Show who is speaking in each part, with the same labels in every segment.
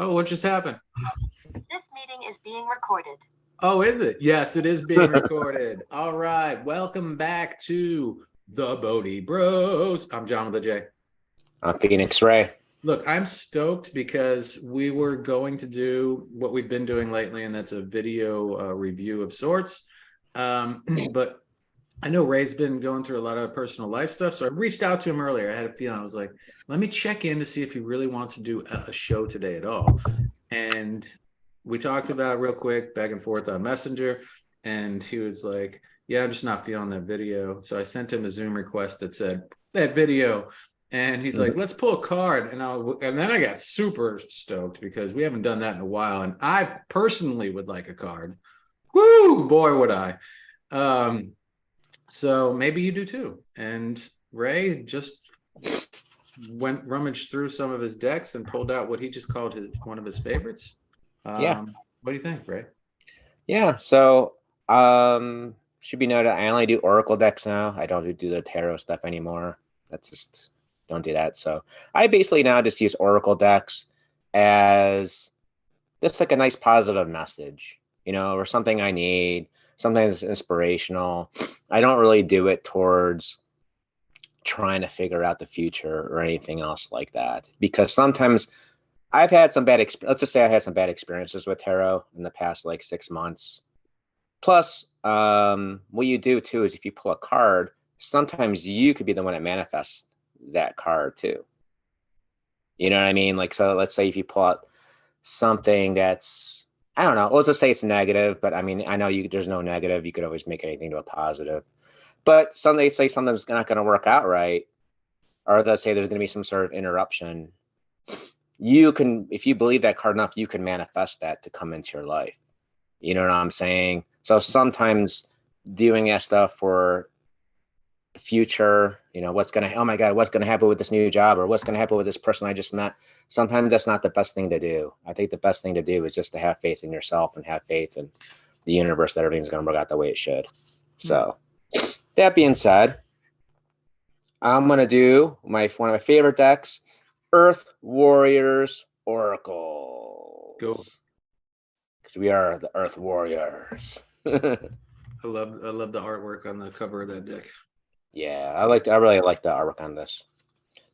Speaker 1: Oh, what just happened?
Speaker 2: This meeting is being recorded.
Speaker 1: Oh, is it? Yes, it is being recorded. All right. Welcome back to the Bodhi Bros. I'm John with the J.
Speaker 3: I'm Phoenix Ray.
Speaker 1: Look, I'm stoked because we were going to do what we've been doing lately, and that's a video review of sorts. But I know Ray's been going through a lot of personal life stuff, so I reached out to him earlier. I had a feeling, I was like, let me check in to see if he really wants to do a show today at all. And we talked about it real quick, back and forth on Messenger, and he was like, yeah, I'm just not feeling that video. So I sent him a Zoom request that said, that video. And he's like, let's pull a card. And then I got super stoked because we haven't done that in a while. And I personally would like a card. Woo, boy, would I. So maybe you do too. And Ray just went rummaged through some of his decks and pulled out what he just called one of his favorites.
Speaker 3: Yeah.
Speaker 1: What do you think, Ray?
Speaker 3: Yeah. So should be noted, I only do Oracle decks now. I don't do the tarot stuff anymore. That's just don't do that. So I basically now just use Oracle decks as just like a nice positive message, or something I need. Sometimes inspirational. I don't really do it towards trying to figure out the future or anything else like that, because sometimes I've had some bad let's just say I had some bad experiences with tarot in the past like 6 months. Plus, what you do too is if you pull a card, sometimes you could be the one that manifests that card too. You know what I mean? Like, so let's say if you pull out something that's, I don't know, let's just say it's negative, but I mean, I know there's no negative. You could always make anything to a positive. But they say something's not going to work out right, or they'll say there's going to be some sort of interruption. You can, if you believe that card enough, you can manifest that to come into your life. You know what I'm saying? So sometimes doing that stuff for future, what's going to, oh my God, what's going to happen with this new job, or what's going to happen with this person I just met. Sometimes that's not the best thing to do. I think the best thing to do is just to have faith in yourself and have faith in the universe that everything's going to work out the way it should. So that being said, I'm going to do one of my favorite decks, Earth Warriors Oracle.
Speaker 1: Go.
Speaker 3: Because we are the Earth Warriors.
Speaker 1: I love the artwork on the cover of that deck.
Speaker 3: Yeah, I really like the artwork on this.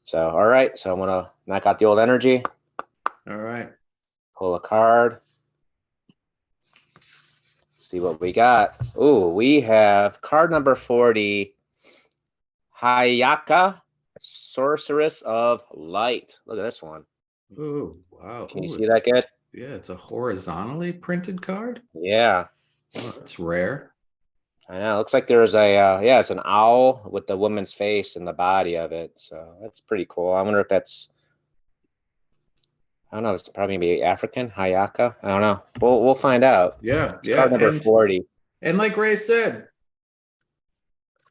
Speaker 3: So, all right. So I'm going to knock out the old energy.
Speaker 1: All right.
Speaker 3: Pull a card. See what we got. Ooh, we have card number 40, Hayaka, Sorceress of Light. Look at this one.
Speaker 1: Ooh, wow.
Speaker 3: Can you see that good?
Speaker 1: Yeah, it's a horizontally printed card.
Speaker 3: Yeah.
Speaker 1: Oh, that's rare.
Speaker 3: I know. It looks like there's it's an owl with the woman's face and the body of it. So that's pretty cool. I wonder if that's, I don't know, it's probably maybe African, Hayaka. I don't know. We'll find out.
Speaker 1: Yeah,
Speaker 3: it's card number 40.
Speaker 1: And like Ray said,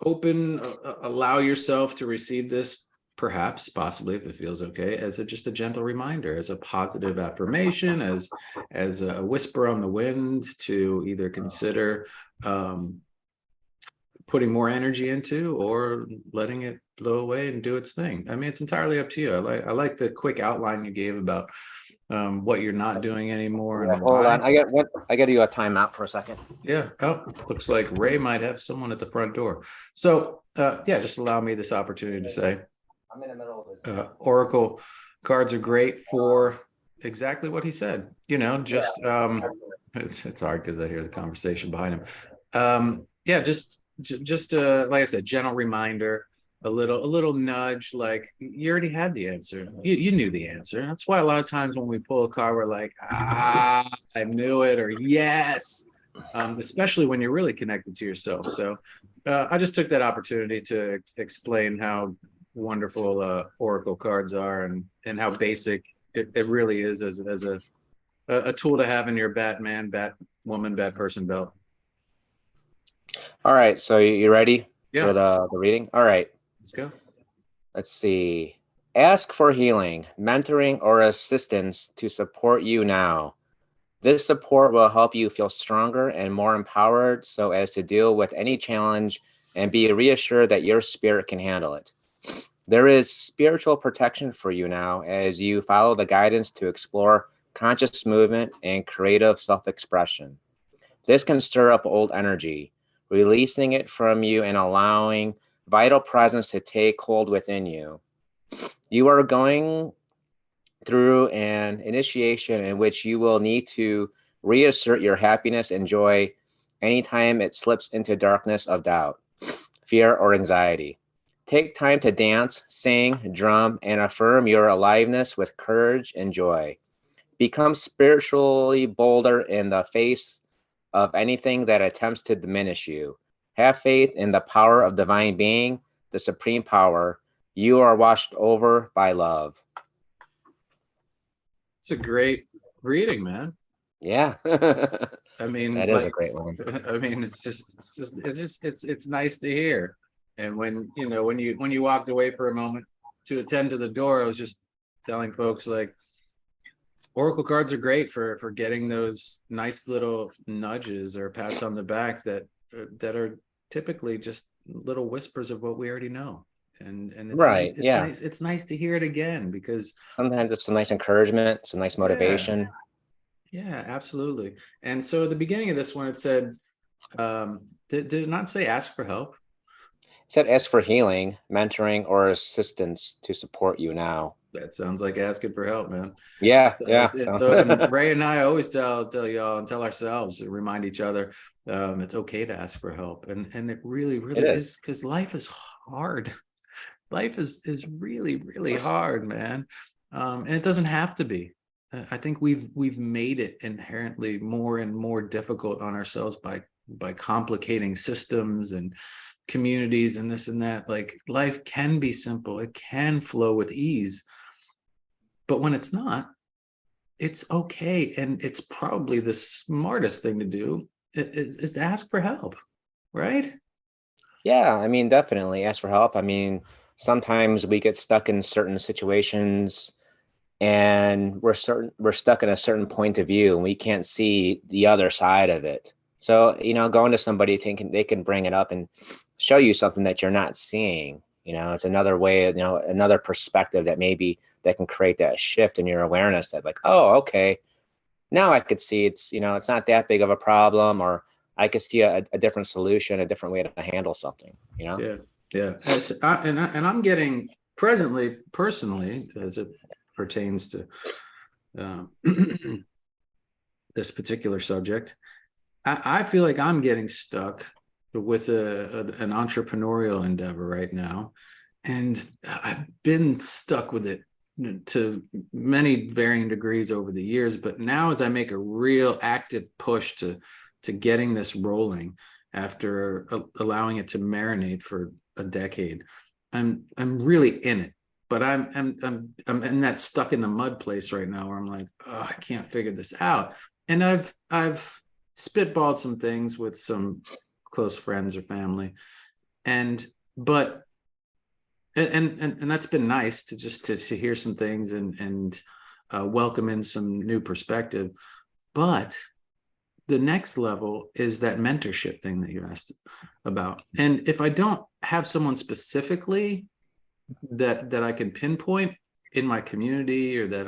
Speaker 1: allow yourself to receive this, perhaps, possibly, if it feels okay, as just a gentle reminder, as a positive affirmation, as a whisper on the wind to either consider putting more energy into or letting it blow away and do its thing. I mean, it's entirely up to you. I like the quick outline you gave about what you're not doing anymore.
Speaker 3: Yeah,
Speaker 1: and
Speaker 3: hold
Speaker 1: why.
Speaker 3: on. I got to do a timeout for a second.
Speaker 1: Yeah. Oh, looks like Ray might have someone at the front door. So just allow me this opportunity to say,
Speaker 3: I'm in the middle of this.
Speaker 1: Oracle cards are great for exactly what he said. Just it's hard because I hear the conversation behind him. Just like I said, gentle reminder, a little nudge, like you already had the answer. You knew the answer. That's why a lot of times when we pull a card, we're like, I knew it, or yes. Especially when you're really connected to yourself. So I just took that opportunity to explain how wonderful Oracle cards are and how basic it really is as a tool to have in your Batman, Batwoman, Batperson belt.
Speaker 3: All right, so you ready
Speaker 1: Yeah.
Speaker 3: for the reading? All right.
Speaker 1: Let's go.
Speaker 3: Let's see. Ask for healing, mentoring, or assistance to support you now. This support will help you feel stronger and more empowered so as to deal with any challenge and be reassured that your spirit can handle it. There is spiritual protection for you now as you follow the guidance to explore conscious movement, and creative self-expression. This can stir up old energy, releasing it from you and allowing vital presence to take hold within you. You are going through an initiation in which you will need to reassert your happiness and joy anytime it slips into darkness of doubt, fear, or anxiety. Take time to dance, sing, drum, and affirm your aliveness with courage and joy. Become spiritually bolder in the face of anything that attempts to diminish you. Have faith in the power of divine being, the supreme power. You are washed over by love.
Speaker 1: It's a great reading, man.
Speaker 3: Yeah.
Speaker 1: I mean,
Speaker 3: that is a great one.
Speaker 1: I mean, it's nice to hear. And when you walked away for a moment to attend to the door, I was just telling folks, like, Oracle cards are great for getting those nice little nudges or pats on the back that are typically just little whispers of what we already know. And it's
Speaker 3: right,
Speaker 1: nice,
Speaker 3: yeah.
Speaker 1: It's nice to hear it again, because
Speaker 3: sometimes it's some nice encouragement, some nice motivation.
Speaker 1: Yeah, absolutely. And so at the beginning of this one, it said, did it not say ask for help?
Speaker 3: It said ask for healing, mentoring, or assistance to support you now.
Speaker 1: That sounds like asking for help, man.
Speaker 3: Yeah,
Speaker 1: So
Speaker 3: yeah.
Speaker 1: So and Ray and I always tell y'all and tell ourselves, remind each other, it's okay to ask for help, and it really is, because life is hard. Life is really hard, man, and it doesn't have to be. I think we've made it inherently more and more difficult on ourselves by complicating systems and communities and this and that. Like, life can be simple, it can flow with ease, but when it's not, it's okay. And it's probably the smartest thing to do is to ask for help, right?
Speaker 3: Yeah, I mean, definitely ask for help. I mean, sometimes we get stuck in certain situations and we're stuck in a certain point of view and we can't see the other side of it. So, going to somebody thinking they can bring it up and show you something that you're not seeing. It's another way, another perspective that can create that shift in your awareness that, like, oh, okay, now I could see it's not that big of a problem, or I could see a different solution, a different way to handle something,
Speaker 1: Yeah. And I'm getting presently, personally, as it pertains to this particular subject, I feel like I'm getting stuck with an entrepreneurial endeavor right now, and I've been stuck with it to many varying degrees over the years. But now, as I make a real active push to getting this rolling after allowing it to marinate for a decade, I'm really in it. But I'm in that stuck in the mud place right now where I'm like, oh, I can't figure this out. And I've spitballed some things with some close friends or family, and that's been nice to just to hear some things and welcome in some new perspective. But the next level is that mentorship thing that you asked about. And if I don't have someone specifically that I can pinpoint in my community, or that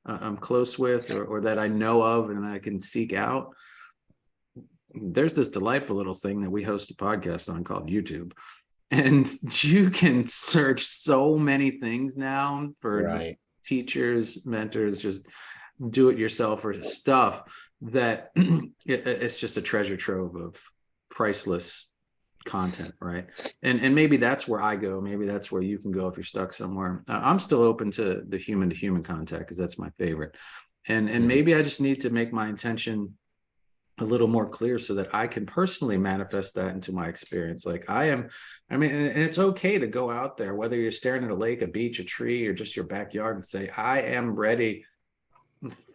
Speaker 1: I'm close with, or that I know of and I can seek out, there's this delightful little thing that we host a podcast on called YouTube. And you can search so many things now for teachers, mentors, just do it yourself or stuff that it's just a treasure trove of priceless content, right? And maybe that's where I go. Maybe that's where you can go if you're stuck somewhere. I'm still open to the human to human contact because that's my favorite. And maybe I just need to make my intention a little more clear so that I can personally manifest that into my experience. Like and it's okay to go out there, whether you're staring at a lake, a beach, a tree, or just your backyard, and say, I am ready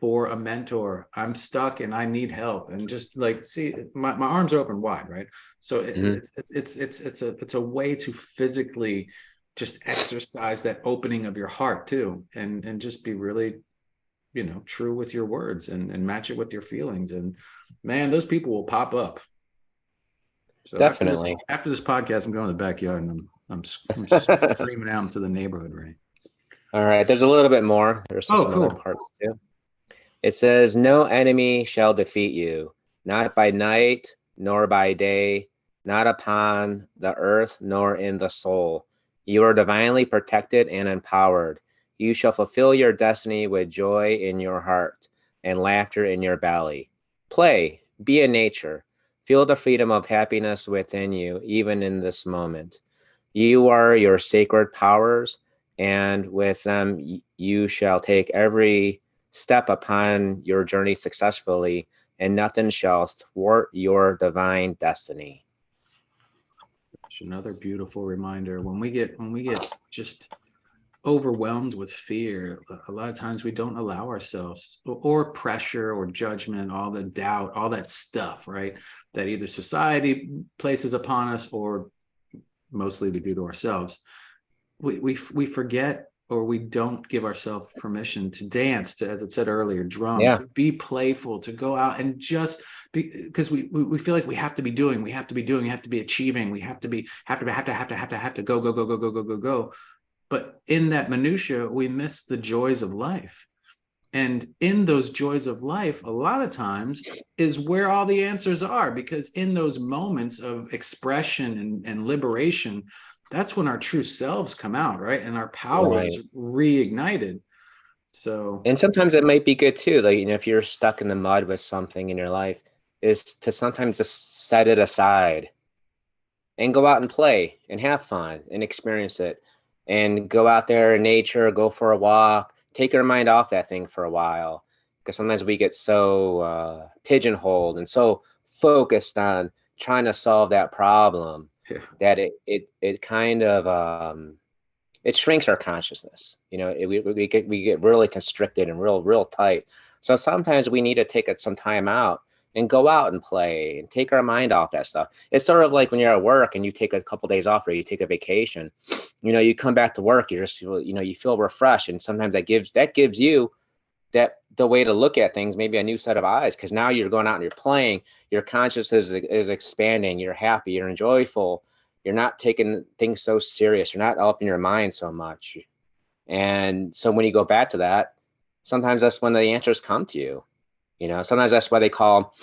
Speaker 1: for a mentor. I'm stuck and I need help. And just like, see, my arms are open wide, right? So it's a way to physically just exercise that opening of your heart too, and just be really, true with your words and match it with your feelings. And man, those people will pop up. So
Speaker 3: definitely
Speaker 1: after this podcast, I'm going to the backyard and I'm screaming out into the neighborhood, right?
Speaker 3: All right, there's a little bit more. There's some
Speaker 1: cool.
Speaker 3: other parts too. It says, no enemy shall defeat you, not by night, nor by day, not upon the earth, nor in the soul. You are divinely protected and empowered. You shall fulfill your destiny with joy in your heart and laughter in your belly. Play, be in nature. Feel the freedom of happiness within you, even in this moment. You are your sacred powers, and with them you shall take every step upon your journey successfully, and nothing shall thwart your divine destiny.
Speaker 1: It's another beautiful reminder. When we get just overwhelmed with fear, a lot of times we don't allow ourselves, or pressure or judgment, all the doubt, all that stuff, right? That either society places upon us or mostly we do to ourselves. We forget, or we don't give ourselves permission to dance, to, as it said earlier, drum,
Speaker 3: Yeah.
Speaker 1: to be playful, to go out and just be, because we feel like we have to be doing, we have to be achieving, we have to go. But in that minutia, we miss the joys of life. And in those joys of life, a lot of times is where all the answers are, because in those moments of expression and liberation, that's when our true selves come out, right? And our power
Speaker 3: Right.
Speaker 1: is reignited. So,
Speaker 3: And sometimes it might be good too, like, if you're stuck in the mud with something in your life, is to sometimes just set it aside and go out and play and have fun and experience it, and go out there in nature, go for a walk, take your mind off that thing for a while, because sometimes we get so pigeonholed and so focused on trying to solve that problem
Speaker 1: yeah,
Speaker 3: that it kind of it shrinks our consciousness. We get really constricted and real tight. So sometimes we need to take some time out and go out and play and take our mind off that stuff. It's sort of like when you're at work and you take a couple days off, or you take a vacation. You come back to work, you're just, you feel refreshed, and sometimes that gives you the way to look at things, maybe a new set of eyes, because now you're going out and you're playing, your consciousness is expanding, you're happy, you're joyful, you're not taking things so serious, you're not up in your mind so much. And so when you go back to that, sometimes that's when the answers come to you. Sometimes that's why they call,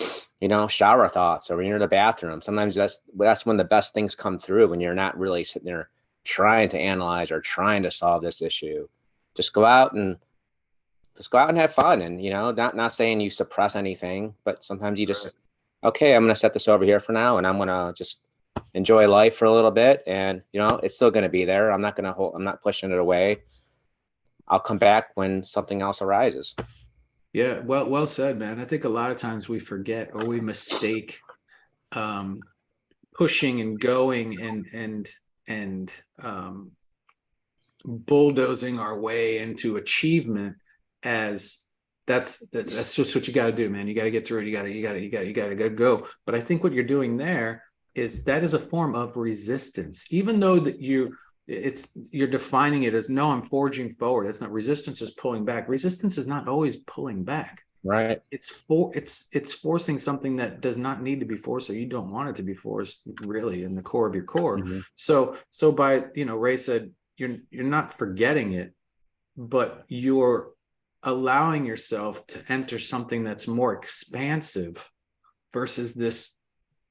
Speaker 3: shower thoughts, or when you're in the bathroom. Sometimes that's when the best things come through, when you're not really sitting there trying to analyze or trying to solve this issue. Just go out and have fun. And not saying you suppress anything, but sometimes you just, okay, I'm going to set this over here for now, and I'm going to just enjoy life for a little bit. And it's still going to be there. I'm not pushing it away. I'll come back when something else arises.
Speaker 1: yeah, well said, man. I think a lot of times we forget, or we mistake pushing and going and bulldozing our way into achievement as that's just what you got to do, man. You got to get through it. You got to go. But I think what you're doing there is a form of resistance, even though that you're defining it as, no, I'm forging forward. That's not resistance, is pulling back. Resistance is not always pulling back.
Speaker 3: Right.
Speaker 1: It's forcing something that does not need to be forced, so you don't want it to be forced, really, in the core of your core.
Speaker 3: Mm-hmm.
Speaker 1: So by, Ray said, you're not forgetting it, but you're allowing yourself to enter something that's more expansive versus this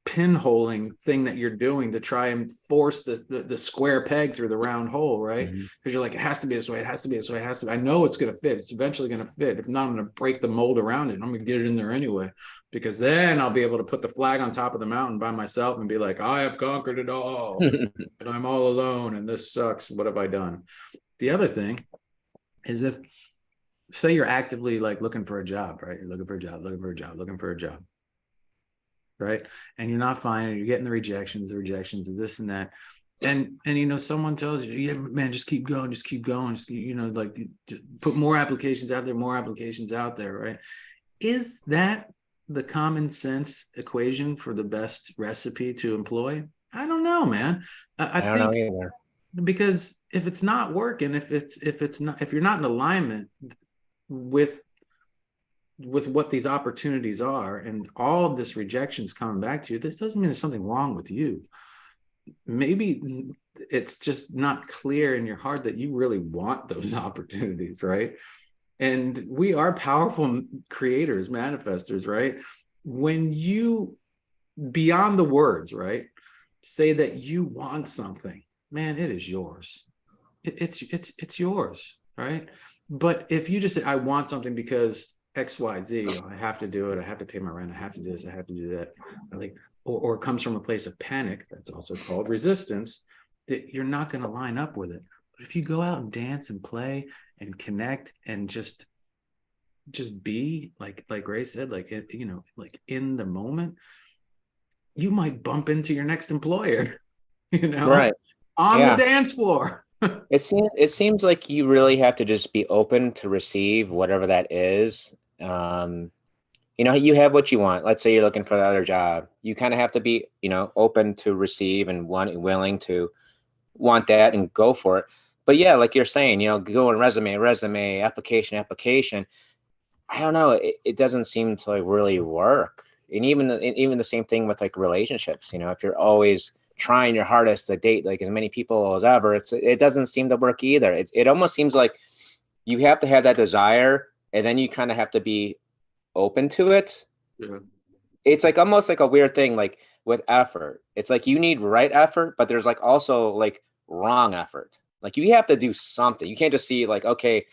Speaker 1: pinholing thing that you're doing to try and force the square peg through the round hole, right? Because
Speaker 3: Mm-hmm.
Speaker 1: you're like, it has to be this way, it has to be this way, it has to be. I know it's going to fit, it's eventually going to fit. If not, I'm going to break the mold around it, and I'm going to get it in there anyway, because then I'll be able to put the flag on top of the mountain by myself and be like, I have conquered it all and I'm all alone and this sucks. What have I done? The other thing is, if say you're actively like looking for a job, right? You're looking for a job, right? And you're not finding, you're getting the rejections of this and that. And someone tells you, yeah, man, just keep going, just like, put more applications out there, right? Is that the common sense equation for the best recipe to employ? I don't know, man. I
Speaker 3: don't know
Speaker 1: think,
Speaker 3: either.
Speaker 1: because if it's not working, if you're not in alignment with what these opportunities are, and all of this rejection's coming back to you, this doesn't mean there's something wrong with you. Maybe it's just not clear in your heart that you really want those opportunities, right? And we are powerful creators, manifestors, right? When you, beyond the words, right, say that you want something, man, it is yours. It's yours, right? But if you just say, I want something because XYZ, I have to do it, I have to pay my rent, I have to do this, I have to do that, like, or it comes from a place of panic, that's also called resistance, that you're not going to line up with it. But if you go out and dance and play and connect and just be like Ray said, like it, you know, like in the moment, you might bump into your next employer, you know,
Speaker 3: Right.
Speaker 1: on the
Speaker 3: Yeah.
Speaker 1: dance floor.
Speaker 3: It seems like you really have to just be open to receive whatever that is. Um, you have what you want. Let's say you're looking for another job. You kind of have to be, open to receive and willing to want that and go for it. But yeah, like you're saying, going resume, application. I don't know. It doesn't seem to like really work. And even the same thing with like relationships. If you're always trying your hardest to date like as many people as ever, it doesn't seem to work either. It almost seems like you have to have that desire, and then you kind of have to be open to it.
Speaker 1: Yeah.
Speaker 3: It's like almost like a weird thing, like with effort. It's like you need right effort, but there's like also like wrong effort. Like you have to do something. You can't just see like, okay,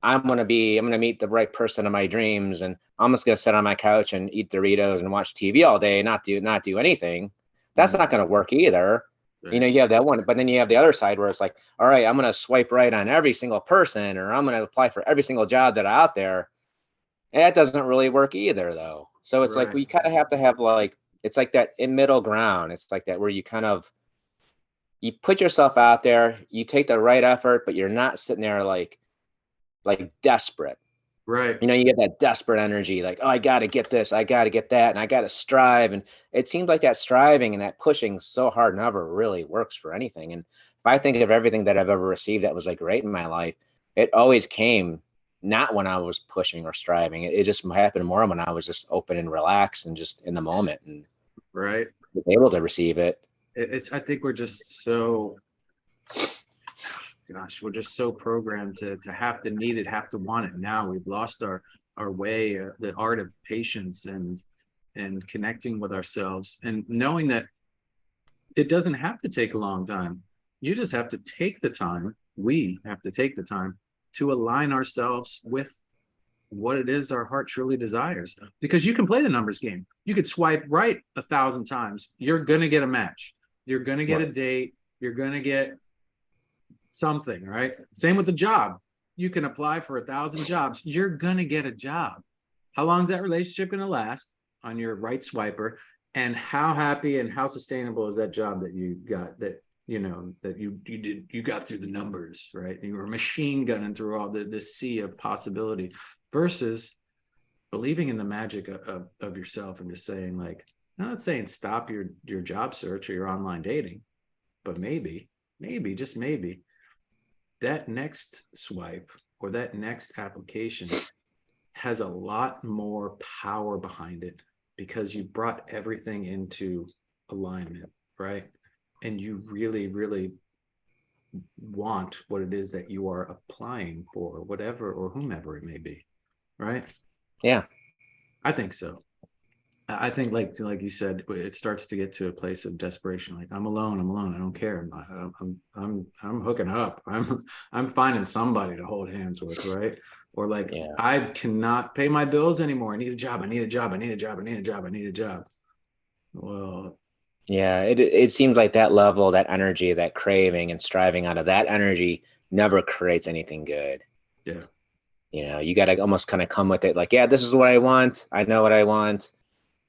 Speaker 3: I'm gonna meet the right person of my dreams, and I'm just gonna sit on my couch and eat Doritos and watch TV all day, and not do anything. That's not gonna work either.
Speaker 1: Right.
Speaker 3: You have that one, but then you have the other side where it's like, all right, I'm gonna swipe right on every single person, or I'm gonna apply for every single job that out there. And that doesn't really work either, though. So it's like
Speaker 1: Right.
Speaker 3: we kind of have to have like it's like that in middle ground. It's like that where you kind of you put yourself out there, you take the right effort, but you're not sitting there like desperate.
Speaker 1: Right.
Speaker 3: You get that desperate energy, like, oh, I got to get this, I got to get that, and I got to strive. And it seems like that striving and that pushing so hard never really works for anything. And if I think of everything that I've ever received that was like great in my life, it always came not when I was pushing or striving. It just happened more when I was just open and relaxed and just in the moment and
Speaker 1: Right.
Speaker 3: was able to receive it.
Speaker 1: It's, I think we're just so, gosh, we're just so programmed to have to need it, have to want it now. We've lost our way, the art of patience and connecting with ourselves and knowing that it doesn't have to take a long time. You just have to take the time. We have to take the time to align ourselves with what it is our heart truly desires. Because you can play the numbers game. You could swipe right 1,000 times. You're going to get a match. You're going to get a
Speaker 3: Right.
Speaker 1: date. You're going to get something, right? Same with the job. You can apply for 1,000 jobs. You're going to get a job. How long is that relationship going to last on your right swiper? And how happy and how sustainable is that job that you got, that that you got through the numbers, right? You were machine gunning through all the sea of possibility versus believing in the magic of yourself and just saying, like, I'm not saying stop your job search or your online dating, but maybe just maybe that next swipe or that next application has a lot more power behind it because you brought everything into alignment, right? And you really, really want what it is that you are applying for, whatever or whomever it may be, right?
Speaker 3: Yeah.
Speaker 1: I think so. I think, like you said, it starts to get to a place of desperation. Like, I'm alone. I don't care. I'm hooking up. I'm finding somebody to hold hands with, right? Or like,
Speaker 3: Yeah.
Speaker 1: I cannot pay my bills anymore. I need a job. I need a job. I need a job. I need a job. I need a job. Well,
Speaker 3: Yeah. It seems like that level, that energy, that craving and striving out of that energy never creates anything good.
Speaker 1: yeah,
Speaker 3: You got to almost kind of come with it like, yeah, this is what I want. I know what I want.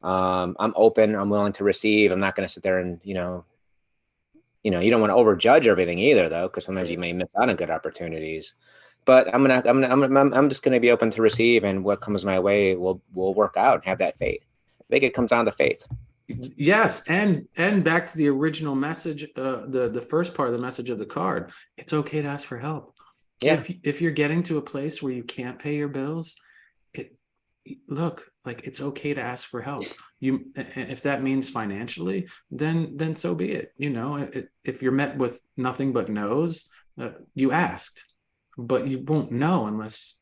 Speaker 3: I'm open. I'm willing to receive. I'm not going to sit there and, you don't want to overjudge everything either, though, because sometimes you
Speaker 1: right.
Speaker 3: may miss out on good opportunities. But I'm just going to be open to receive, and what comes my way will work out and have that faith. I think it comes down to faith.
Speaker 1: Yes, and back to the original message, the first part of the message of the card. It's okay to ask for help.
Speaker 3: Yeah.
Speaker 1: If you're getting to a place where you can't pay your bills, it look, like, it's okay to ask for help. If that means financially, then so be it. If you're met with nothing but no's, you asked, but you won't know unless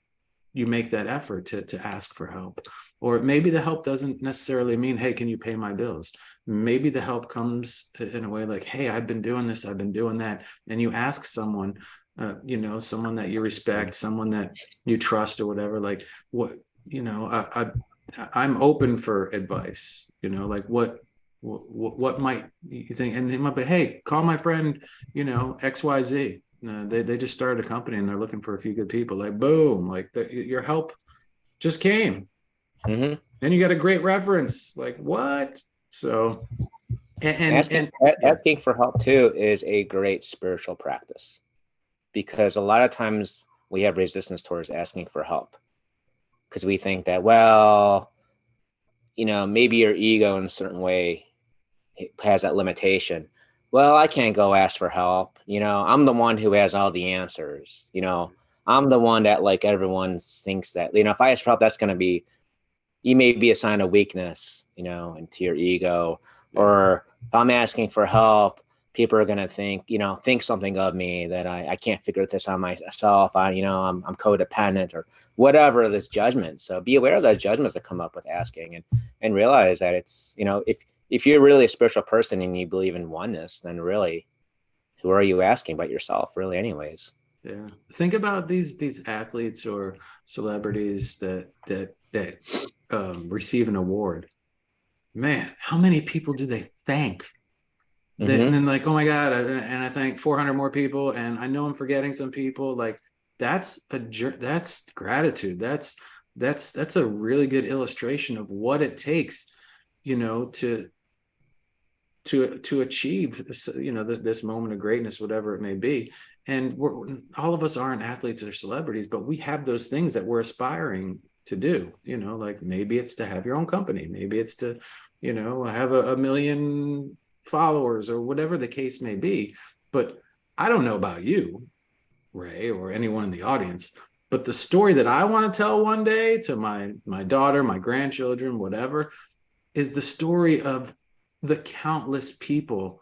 Speaker 1: you make that effort to ask for help. Or maybe the help doesn't necessarily mean, hey, can you pay my bills? Maybe the help comes in a way like, hey, I've been doing this, I've been doing that. And you ask someone, someone that you respect, someone that you trust or whatever, like, what, I'm open for advice, like what might you think? And they might be, hey, call my friend, XYZ. They just started a company and they're looking for a few good people. Like, boom, like your help just came.
Speaker 3: Mm-hmm.
Speaker 1: And you got a great reference. Like, what? So,
Speaker 3: Asking for help too is a great spiritual practice, because a lot of times we have resistance towards asking for help because we think that, well, maybe your ego in a certain way has that limitation. Well, I can't go ask for help. I'm the one who has all the answers. I'm the one that, like, everyone thinks that, if I ask for help, that's going to be, you may be a sign of weakness, into your ego.
Speaker 1: Yeah.
Speaker 3: Or if I'm asking for help, people are going to think something of me, that I can't figure this out myself. I'm codependent or whatever, this judgment. So be aware of those judgments that come up with asking, and realize that it's, if you're really a spiritual person and you believe in oneness, then really, who are you asking but yourself, really, anyways?
Speaker 1: Yeah. Think about these athletes or celebrities that receive an award. Man, how many people do they thank? And then, like, oh my God, and I thank 400 more people, and I know I'm forgetting some people. Like, that's gratitude. That's a really good illustration of what it takes, to achieve, this moment of greatness, whatever it may be. And all of us aren't athletes or celebrities, but we have those things that we're aspiring to do. Like, maybe it's to have your own company, maybe it's to have a million followers, or whatever the case may be. But I don't know about you, Ray, or anyone in the audience, but the story that I want to tell one day to my daughter, my grandchildren, whatever, is the story of the countless people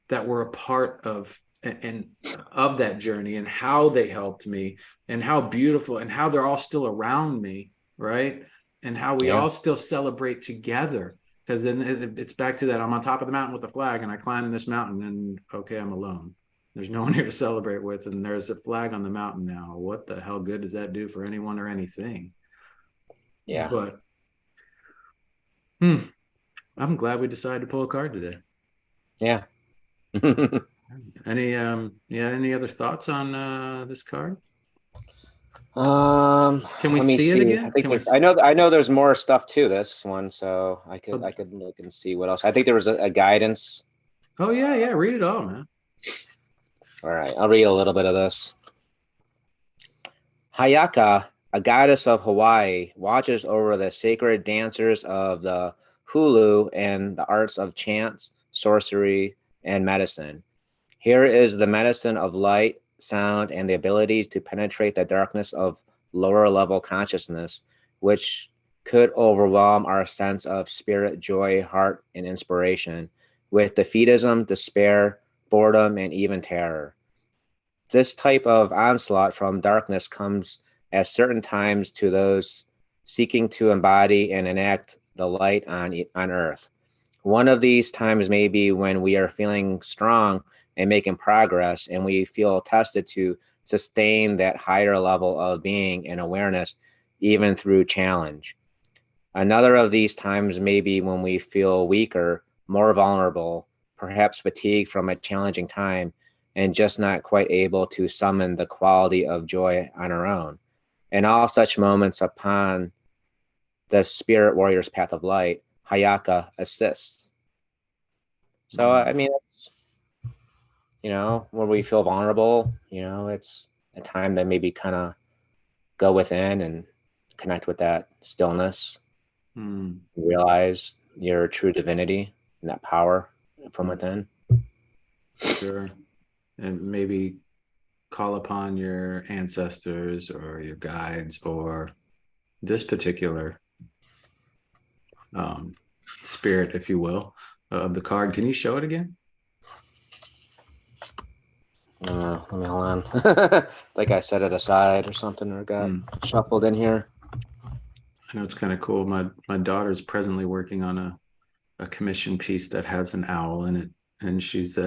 Speaker 1: that were a part of that journey, and how they helped me, and how beautiful, and how they're all still around me, right? And how we all still celebrate together. Because then it's back to that, I'm on top of the mountain with a flag, and I climb this mountain, and okay, I'm alone. There's no one here to celebrate with, and there's a flag on the mountain now. What the hell good does that do for anyone or anything?
Speaker 3: Yeah.
Speaker 1: But I'm glad we decided to pull a card today.
Speaker 3: Yeah.
Speaker 1: Any other thoughts on this card? Can we
Speaker 3: Let me
Speaker 1: see it
Speaker 3: see.
Speaker 1: again?
Speaker 3: I know there's more stuff to this one, so I could look and see what else. I think there was a guidance.
Speaker 1: Oh yeah, read it all, man.
Speaker 3: All right, I'll read a little bit of this. Hayaka, a goddess of Hawaii, watches over the sacred dancers of the hulu and the arts of chants, sorcery, and medicine. Here is the medicine of light, sound, and the ability to penetrate the darkness of lower level consciousness, which could overwhelm our sense of spirit, joy, heart, and inspiration with defeatism, despair, boredom, and even terror. This type of onslaught from darkness comes at certain times to those seeking to embody and enact the light on earth. One of these times may be when we are feeling strong and making progress, and we feel tested to sustain that higher level of being and awareness, even through challenge. Another of these times may be when we feel weaker, more vulnerable, perhaps fatigued from a challenging time, and just not quite able to summon the quality of joy on our own. In all such moments, upon the Spirit Warrior's path of light, Hayaka assists. So, I mean, where we feel vulnerable, it's a time to maybe kind of go within and connect with that stillness, realize your true divinity and that power from within.
Speaker 1: Sure. And maybe call upon your ancestors or your guides, or this particular spirit, if you will, of the card. Can you show it again?
Speaker 3: Let me hold on. Like I set it aside or something, or got shuffled in here.
Speaker 1: I know it's kind of cool. My daughter's presently working on a commission piece that has an owl in it, and she's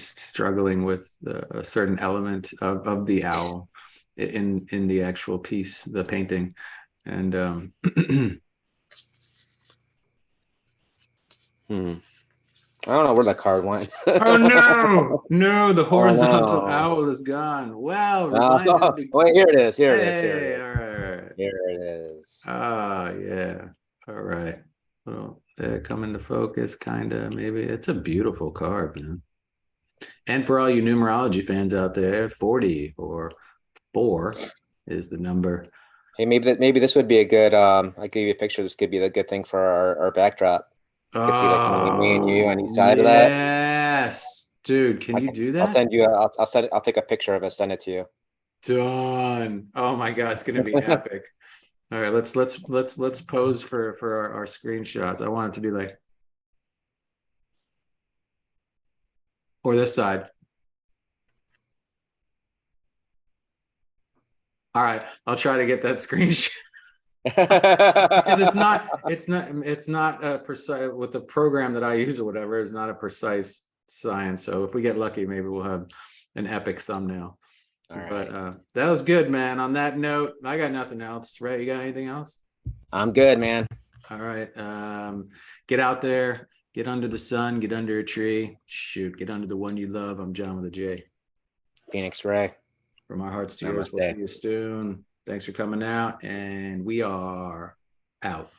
Speaker 1: struggling with a certain element of the owl in the actual piece, the painting, and
Speaker 3: I don't know where the card went.
Speaker 1: oh no, no, the horizontal
Speaker 3: no.
Speaker 1: owl is gone. Wow, rewind to the beginning.
Speaker 3: Wait, here it is. Here it is. Here
Speaker 1: Hey,
Speaker 3: it is.
Speaker 1: all right, all right.
Speaker 3: Here it is.
Speaker 1: Ah, yeah. All right. Well, come into focus, kind of, maybe. It's a beautiful card, man. And for all you numerology fans out there, 40 or 4 is the number.
Speaker 3: Hey, maybe this would be a good. I'll give you a picture. This could be the good thing for our backdrop. You can see like me and you on each side of that.
Speaker 1: Yes, dude. Can you do that?
Speaker 3: I'll send you. I'll take a picture of it. Send it to you.
Speaker 1: Done. Oh my God, it's gonna be epic. All right, let's pose for our screenshots. I want it to be like, or this side. All right, I'll try to get that screenshot. Because it's not precise with the program that I use or whatever. It's not a precise science. So if we get lucky, maybe we'll have an epic thumbnail.
Speaker 3: All right.
Speaker 1: But that was good, man. On that note, I got nothing else. Ray, you got anything else?
Speaker 3: I'm good, man.
Speaker 1: All right. Get out there, get under the sun, get under a tree. Shoot, get under the one you love. I'm John with a J.
Speaker 3: Phoenix Ray.
Speaker 1: From our hearts to yours. We'll see you soon. Thanks for coming out, and we are out.